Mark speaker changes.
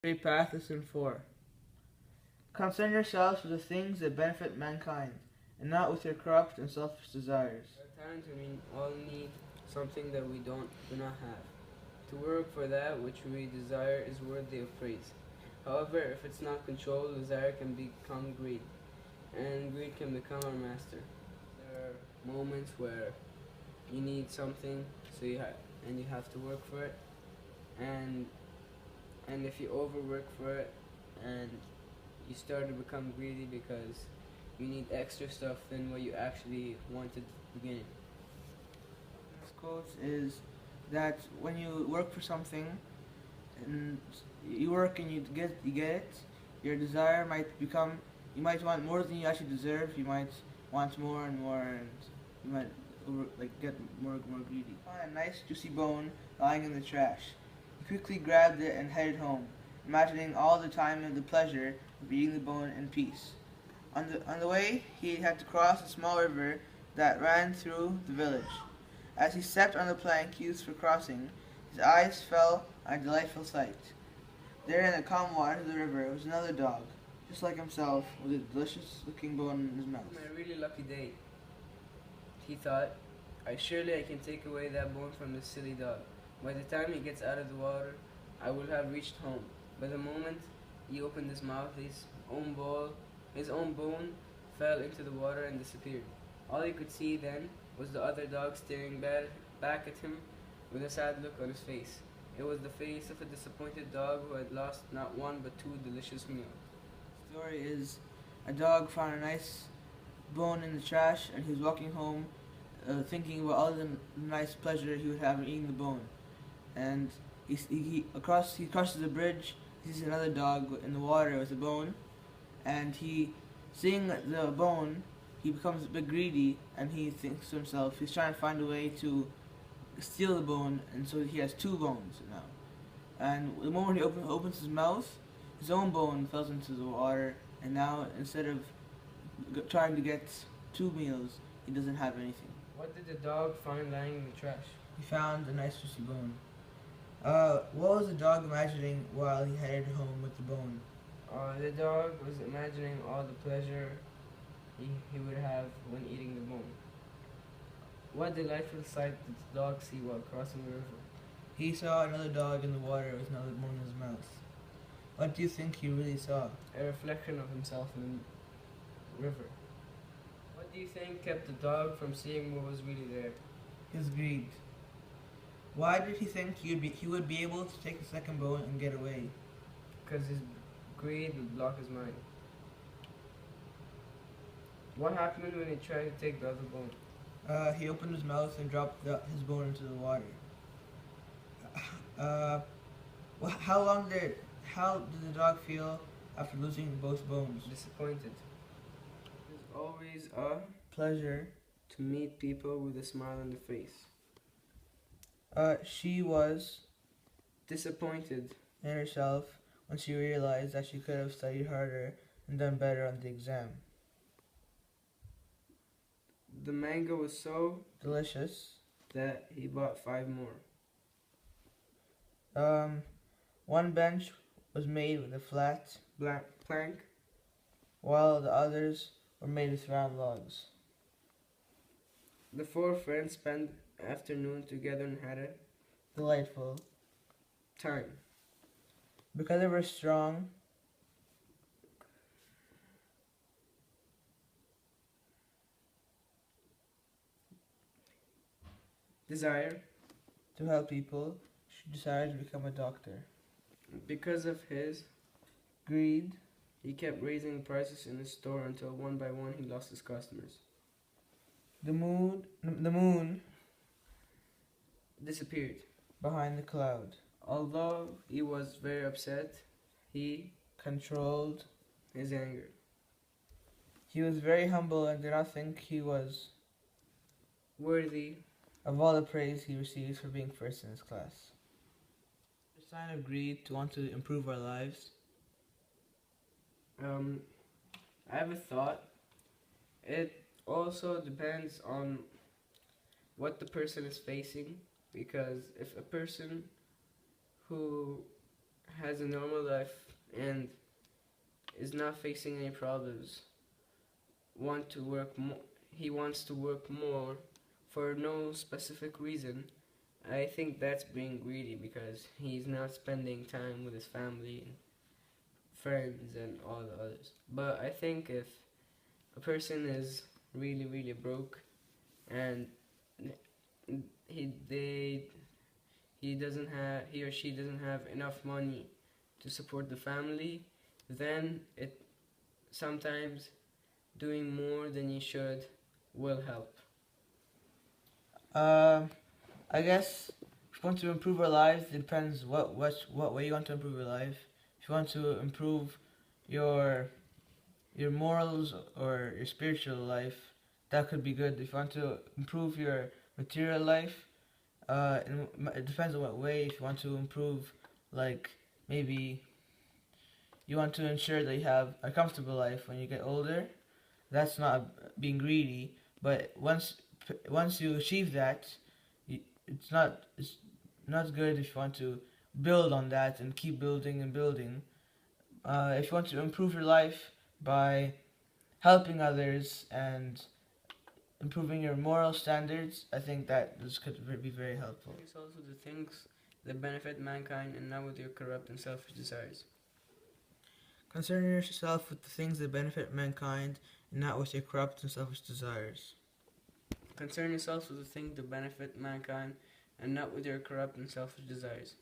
Speaker 1: Free Path Lesson 4. Concern yourselves with the things that benefit mankind, and not with your corrupt and selfish desires.
Speaker 2: There are times when we all need something that we do not have. To work for that which we desire is worthy of praise. However, if it's not controlled, desire can become greed, and greed can become our master. There are moments where you need something, and you have to work for it, and if you overwork for it, and you start to become greedy because you need extra stuff than what you actually wanted at the beginning.
Speaker 1: This quote is that when you work for something, and you work and you get it, your desire might become, you might want more than you actually deserve. You might want more and more, and you might get more greedy. Found a nice juicy bone lying in the trash. He quickly grabbed it and headed home, imagining all the time of the pleasure of eating the bone in peace. On the way, he had to cross a small river that ran through the village. As he stepped on the plank used for crossing, his eyes fell on a delightful sight. There in the calm water of the river was another dog, just like himself, with a delicious-looking bone in his mouth.
Speaker 2: My really lucky day, he thought. I can take away that bone from this silly dog. By the time he gets out of the water, I will have reached home. But the moment he opened his mouth, his own bone fell into the water and disappeared. All he could see then was the other dog staring back at him with a sad look on his face. It was the face of a disappointed dog who had lost not one but two delicious meals.
Speaker 1: The story is a dog found a nice bone in the trash, and he was walking home thinking about all the nice pleasure he would have in eating the bone. And he crosses the bridge, he sees another dog in the water with a bone, and seeing the bone, he becomes a bit greedy, and he thinks to himself, he's trying to find a way to steal the bone, and so he has two bones now. And the moment he opens his mouth, his own bone falls into the water, and now instead of trying to get two meals, he doesn't have anything.
Speaker 2: What did the dog find lying in the trash?
Speaker 1: He found a nice juicy bone. What was the dog imagining while he headed home with the bone?
Speaker 2: The dog was imagining all the pleasure he would have when eating the bone. What delightful sight did the dog see while crossing the river?
Speaker 1: He saw another dog in the water with another bone in his mouth. What do you think he really saw?
Speaker 2: A reflection of himself in the river. What do you think kept the dog from seeing what was really there?
Speaker 1: His greed. Why did he think he would be able to take the second bone and get away?
Speaker 2: Because his greed would block his mind. What happened when he tried to take the other bone?
Speaker 1: He opened his mouth and dropped his bone into the water. How did the dog feel after losing both bones?
Speaker 2: Disappointed. It's always a
Speaker 1: Pleasure.
Speaker 2: to meet people with a smile on their face.
Speaker 1: She was
Speaker 2: Disappointed.
Speaker 1: in herself when she realized that she could have studied harder and done better on the exam.
Speaker 2: The mango was so
Speaker 1: Delicious.
Speaker 2: that he bought 5 more.
Speaker 1: One bench was made with a flat
Speaker 2: Black plank.
Speaker 1: while the others were made with round logs.
Speaker 2: The 4 friends spent afternoon together and had a
Speaker 1: Delightful.
Speaker 2: time.
Speaker 1: Because they were strong,
Speaker 2: Desire.
Speaker 1: to help people, she decided to become a doctor.
Speaker 2: Because of his,
Speaker 1: Greed.
Speaker 2: he kept raising prices in his store until one by one he lost his customers.
Speaker 1: The moon
Speaker 2: Disappeared.
Speaker 1: behind the cloud.
Speaker 2: Although he was very upset, he
Speaker 1: Controlled.
Speaker 2: his anger.
Speaker 1: He was very humble and did not think he was
Speaker 2: Worthy.
Speaker 1: of all the praise he receives for being first in his class. A sign of greed to want to improve our lives.
Speaker 2: I have a thought. It also depends on what the person is facing, because if a person who has a normal life and is not facing any problems he wants to work more for no specific reason, I think that's being greedy because he's not spending time with his family and friends and all the others. But I think if a person is really really broke and he they he or she doesn't have enough money to support the family, then it sometimes doing more than you should will help.
Speaker 1: Um, I guess if you want to improve our lives, it depends what way you want to improve your life. If you want to improve your your morals or your spiritual life, that could be good. If you want to improve your material life, it depends on what way. If you want to improve, like maybe you want to ensure that you have a comfortable life when you get older, that's not being greedy. But once you achieve that, it's not good if you want to build on that and keep building and building. If you want to improve your life by helping others and improving your moral standards, I think that this could be very helpful.
Speaker 2: It's also the things that benefit mankind and not with your corrupt and selfish desires.
Speaker 1: Concern yourself with the things that benefit mankind and not with your corrupt and selfish desires.
Speaker 2: Concern yourselves with the things that benefit mankind and not with your corrupt and selfish desires.